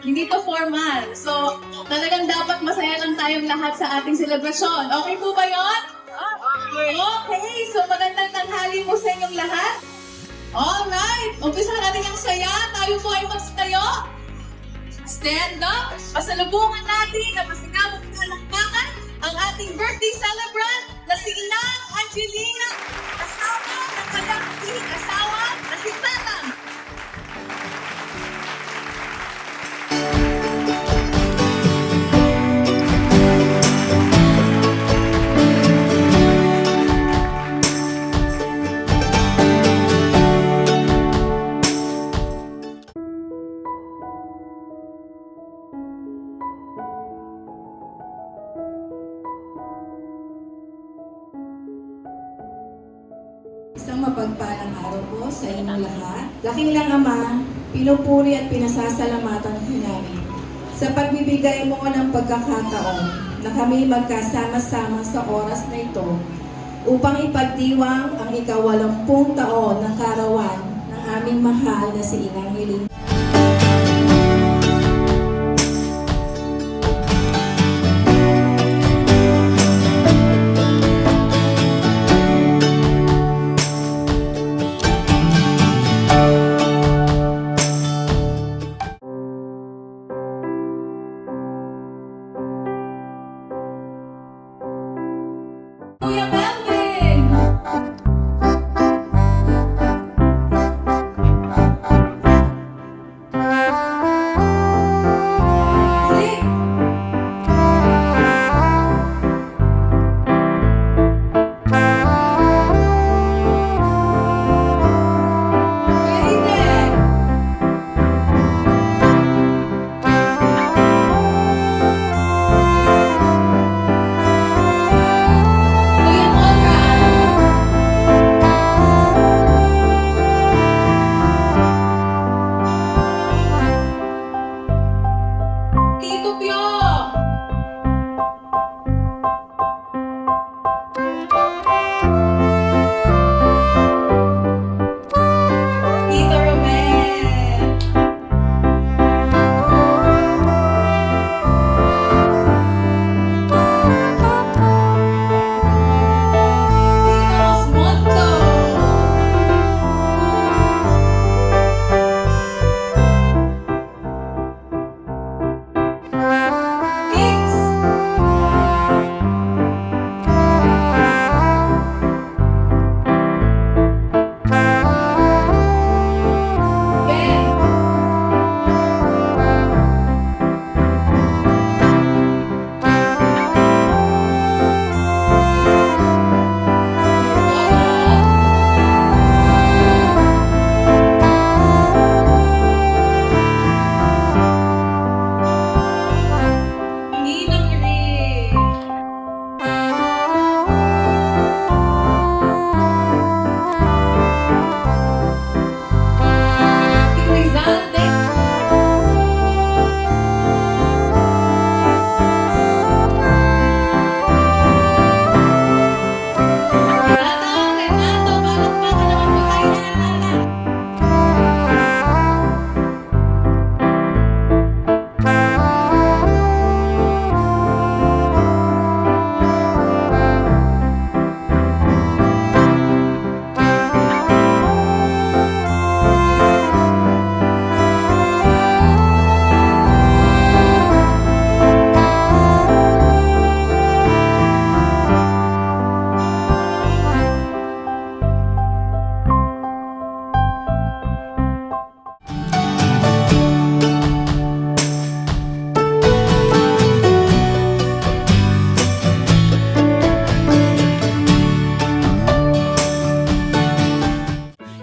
Hindi to formal. So, talagang dapat masaya lang tayong lahat sa ating selebrasyon. Okay po ba yun? Okay. So, magandang tanghali po sa inyong lahat. Alright. Umpisa natin ang saya. Tayo po ay magstayo. Stand up. Pasalubungan natin na masigabong palakpakan ang ating birthday celebrant na si Inang Angelina, asawa ng kanyang asawa na si Tatang. Isang mapagpalang araw po sa inyong lahat. Laking lang Ama, pinupuri at pinasasalamatan ka namin sa pagbibigay mo ng pagkakataon na kami magkasama-sama sa oras na ito upang ipagdiwang ang ika-80 taon ng karawan ng aming mahal na si Inang Helena. Kuya Melvin! Sing! Kuya Eden! Kuya Conrad! Tito Pio! Tito Romel! Tito Osmondo! Tix! Ben! Ninang Ray! Tito Rizalde! Tatang Renato, palakpakan naman po tayo ng lahat.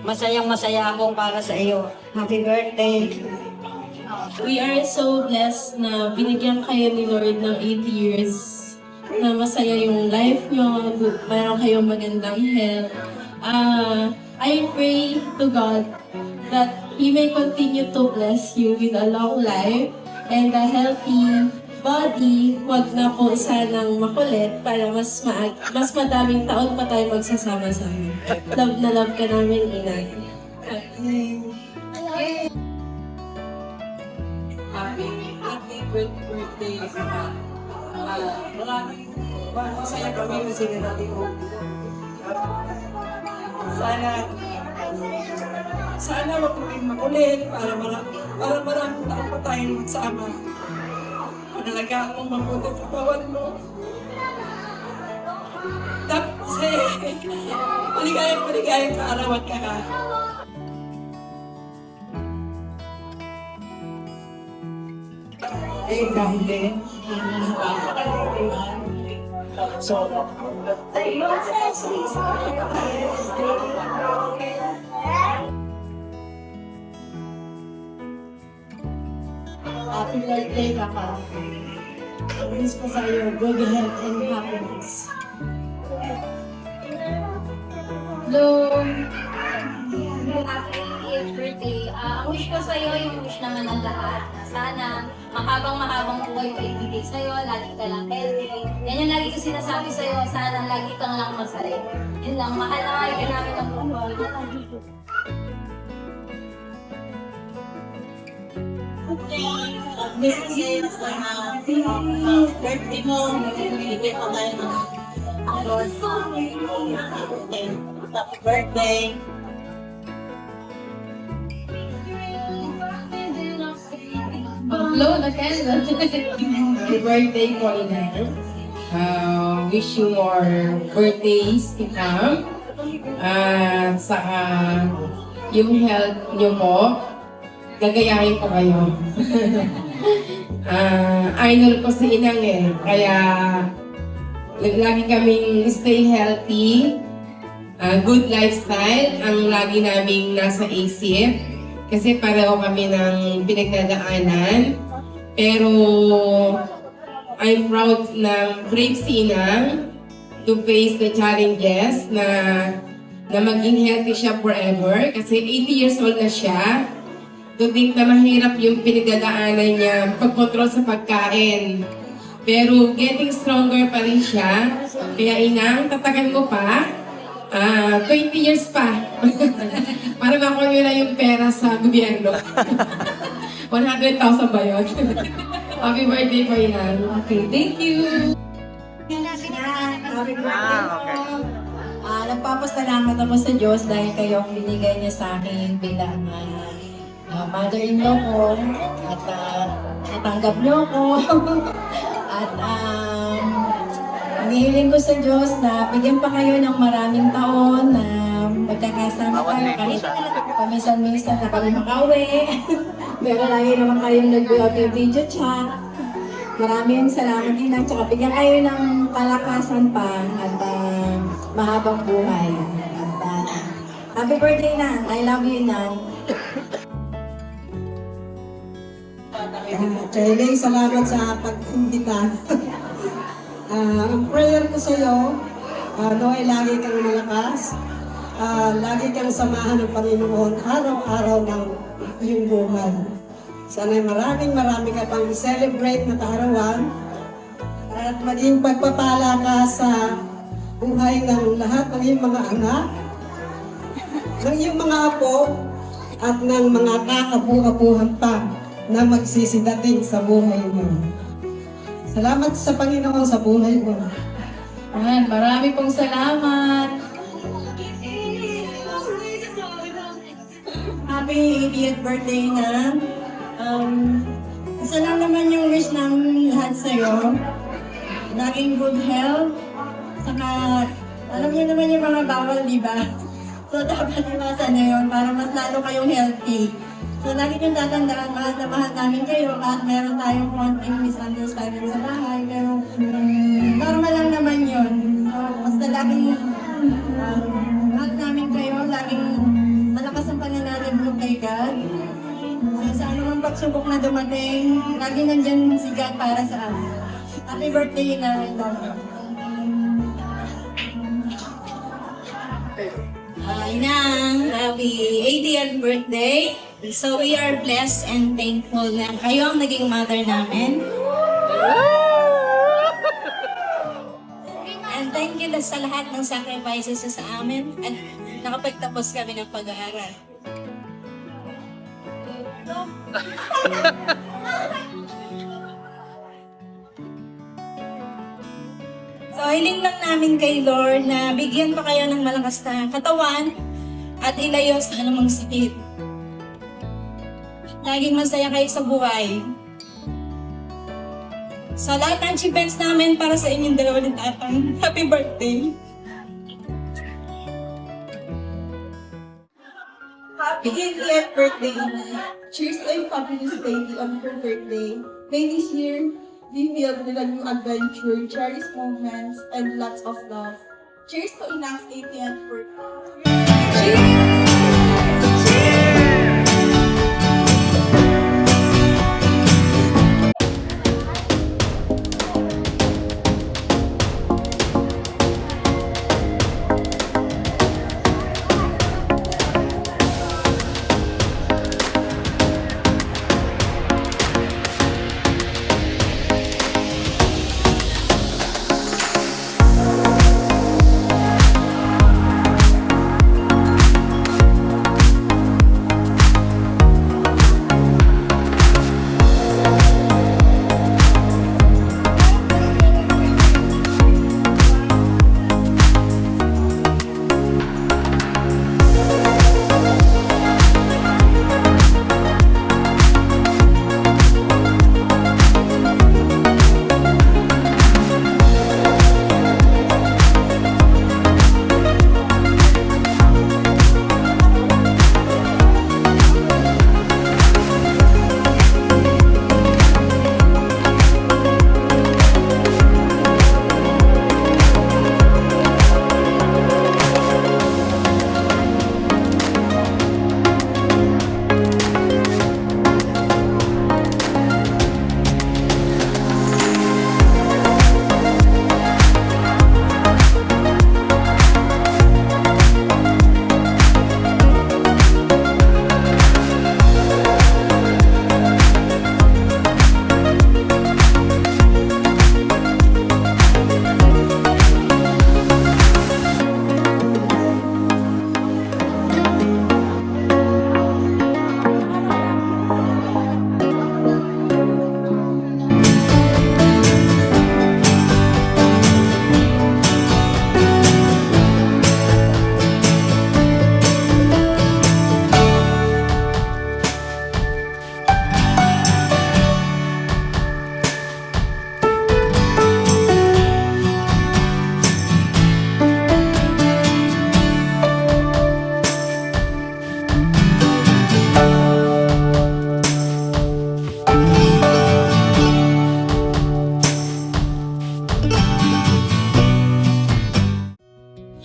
Masayang masaya ako para sa iyo. Happy birthday. We are so blessed na binigyan kayo ni Lord ng 8 years na masaya yung life nyo, mayroon kayong magandang health. I pray to God that He may continue to bless you with a long life and a healthy body. Wag na po sanang makulit para mas madaming taon pa tayo magsasama-sama. Love na love ka namin, Ina. happy birthday sa maraming masaya kami kasi natin ko. Sana magiging makulit para maraming taon pa tayong magsama. Nalaga akong mabuti sa bawat mo. Tapos maligayang kaarawan ka na. Dahil so, Happy birthday, Papa. Wish ko sa'yo good health and happiness. Hello! Happy 80th birthday. Ang wish ko sa'yo, yung wish naman ng lahat. Sana mahabang buhay ko ibigay sa'yo, lagi ka lang healthy. Yan yung lagi ko sinasabi sa'yo, sana lagi kang lang masaya. Yun lang, mahal na kayo ka namin ng buhay. Mrs. sa birthday mo, bibigyan ko tayo ng award. Happy birthday! Blow the candle. Happy birthday, Paulina. Wish you more birthdays to come. At saka yung health nyo po, gagayahin ko kayo. Idol ko si Inang eh. Kaya lagi kaming stay healthy. Good lifestyle ang lagi naming nasa isip. Kasi pareho kami ng pinagdadaanan. Pero I'm proud na brave si Inang to face the challenges na maging healthy siya forever. Kasi 80 years old na siya. To think na mahirap yung pinagdadaanan niya pag-control sa pagkain. Pero getting stronger pa rin siya. Kaya Inang, tatagan mo pa. 20 years pa. Para makuha nyo na yung pera sa gobyerno. 100,000 ba yun? Happy birthday po, Inang. Okay, thank you. Happy birthday po. Nagpapasalamat ako sa Diyos dahil kayong binigay niya sa akin bilang mother-in-law ko at natanggap niyo ko. At hinihiling ko sa Diyos na bigyan pa kayo ng maraming taon na magkakasama kayo kahit paminsan-minsan na kami makauwi. Pero lagi naman kayong nag-video chat. Maraming salamat din at saka bigyan kayo ng kalakasan pa at mahabang buhay. At, happy birthday na! I love you, Nan. Charlie, salamat sa pag-imbita. Ang prayer ko sa iyo, Noy, lagi kang malakas. Lagi kang samahan ng Panginoon araw-araw ng iyong buhay. Sana marami ka pang celebrate na kaarawan at maging pagpapala ka sa buhay ng lahat ng iyong mga anak, ng iyong mga apo, at ng mga kakabu-abuhan pa na magsisidating sa buhay mo. Salamat sa Panginoon sa buhay mo. Ayan, marami pong salamat. Happy 80th birthday na. Isa lang naman yung wish ng lahat sa'yo. Laging good health. Saka, alam niyo naman yung mga bawal, di ba? So, dapat iwasan niyo yun para mas lalo kayong healthy. So, lagi niyong tatandaan, mahal na mahal namin kayo at meron tayong konting misunderstanding sa bahay. Pero, normal lang naman yun. So, basta laging mahal namin kayo, laging malakas ang pananalig mo kay God. So, sa anumang pagsubok na dumating, lagi nandyan si God para sa amin. Happy birthday na, I love you. Inang, happy 80th birthday. So we are blessed and thankful na kayo ang naging mother namin. And thank you sa lahat ng sacrifices sa amin at nakapagtapos kami ng pag-aaral. So, hiling lang namin kay Lord na bigyan pa kayo ng malakas na katawan at ilayo sa anumang sakit. Laging masaya kayo sa buhay. Sa lahat ng achievements namin para sa inyong dalawa ni Tatang, happy birthday! Happy 80th birthday, Ina. Cheers to a fabulous baby on her birthday. May this year be filled with a new adventure, cherished moments, and lots of love. Cheers to Ina's 80th birthday.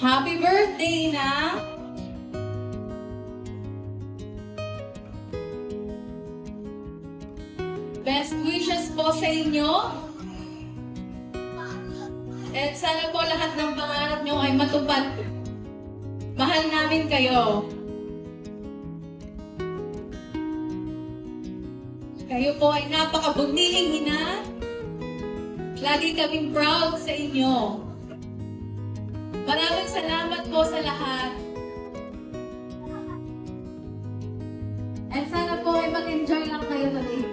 Happy birthday na! Best wishes po sa inyo. At sana po lahat ng pangarap nyo ay matupad. Mahal namin kayo. Kayo po ay napakabunihing ina. Lagi kaming proud sa inyo. Maraming salamat po sa lahat. And sana po ay mag-enjoy lang kayo today.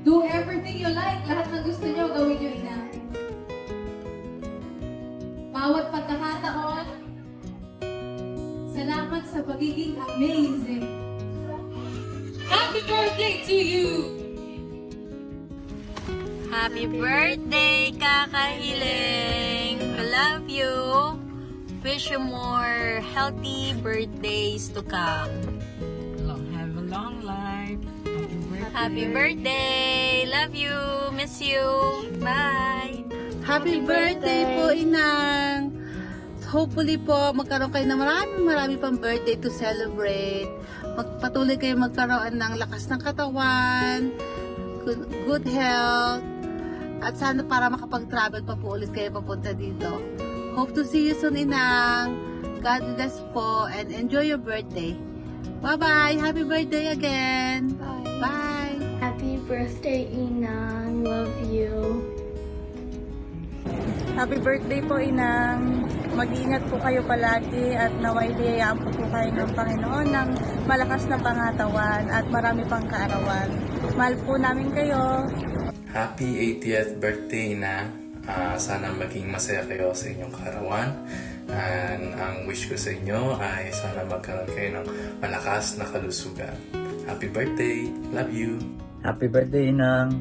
Do everything you like. Lahat ng gusto nyo, gawin nyo, ina. Bawat pagkakataon, salamat sa pagiging amazing. Happy birthday to you! Happy birthday, Kakahiling! I love you! Wish you more healthy birthdays to come. Have a long life. Happy birthday! Love you! Miss you! Bye! Happy birthday po, Inang! Hopefully po, magkaroon kayo ng marami pang birthday to celebrate. Patuloy kayo magkaroon ng lakas ng katawan, good health, at sana para makapag-travel pa po ulit kayo papunta dito. Hope to see you soon, Inang. God bless po and enjoy your birthday. Bye-bye! Happy birthday again! Bye! Happy birthday, Inang. Love you. Happy birthday po, Inang. Mag-ingat po kayo palagi at naway biyayaan po kayo ng Panginoon ng malakas na pangatawan at marami pang kaarawan. Mahal po namin kayo. Happy 80th birthday na. Sana maging masaya kayo sa inyong kaarawan. And ang wish ko sa inyo ay sana magkaroon kayo ng malakas na kalusugan. Happy birthday! Love you! Happy birthday, Inang!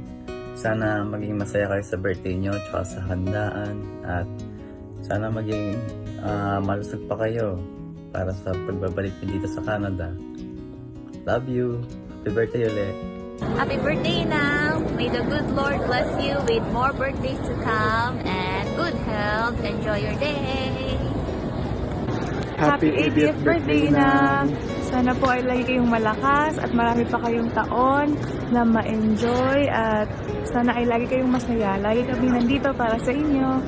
Sana maging masaya kayo sa birthday nyo tsaka sa handaan at sana maging malusog pa kayo para sa pagbabalik nyo dito sa Canada. Love you! Happy birthday ulit! Happy birthday now! May the good Lord bless you with more birthdays to come and good health. Enjoy your day! Happy 80th birthday, Inang! Sana po ay lagi kayong malakas at marami pa kayong taon na ma-enjoy at sana ay lagi kayong masaya. Lagi kami nandito para sa inyo.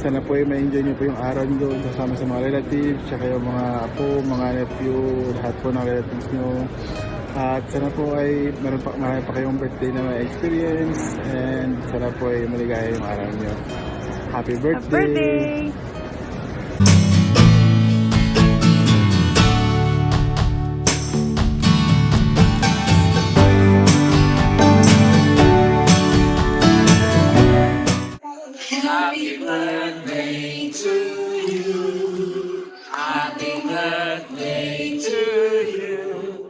Sana po ay ma-enjoy niyo po yung araw niyo kasama sa mga relatives, tsaka yung mga apo, mga nephew, lahat po ng relatives niyo. At sana po ay marami pa kayong birthday na ma-experience and sana po ay maligaya yung araw niyo. Happy birthday! Happy birthday! Happy birthday to you. Happy birthday to you.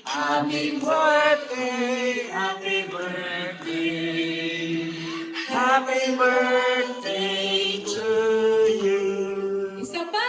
Happy birthday, happy birthday. Happy birthday to you. Isa pa!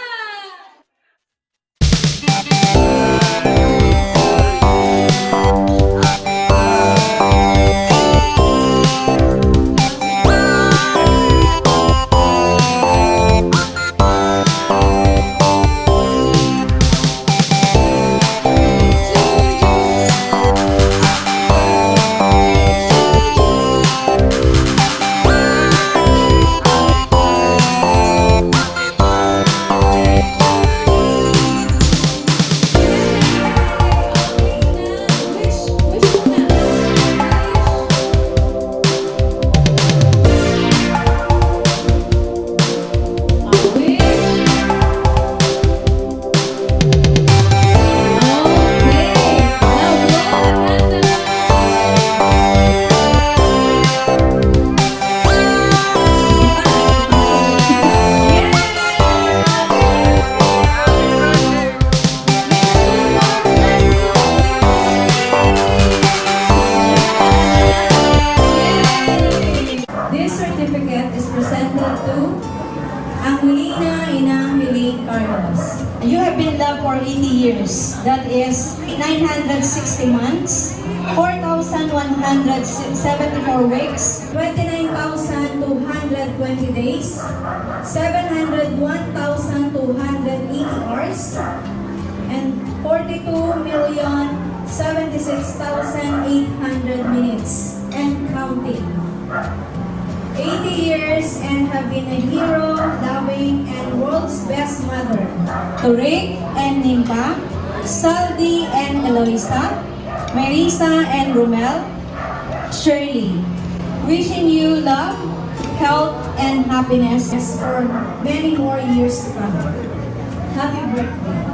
This certificate is presented to Angelina Inang Helene Carlos. You have been loved for 80 years. That is 960 months, 4,174 weeks, 29,220 days, 701,280 hours, and 42,076,800 minutes and counting. 80 years and have been a hero, loving, and world's best mother to Rick and Nimpa, Saldi and Eloisa, Marisa and Romel, Shirley. Wishing you love, health, and happiness for many more years to come. Happy birthday.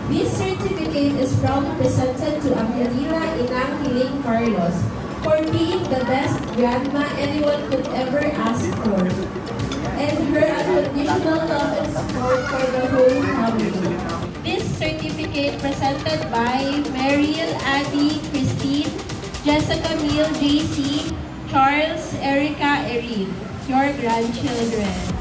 This certificate is proudly presented to Angelina Inang Helene Carlos for being the best grandma anyone could ever ask for, and her unconditional love and support for the whole family. This certificate certificate presented by Meryl, Addie, Christine, Jessica Neal, JC, Charles, Erica, Erin, your grandchildren.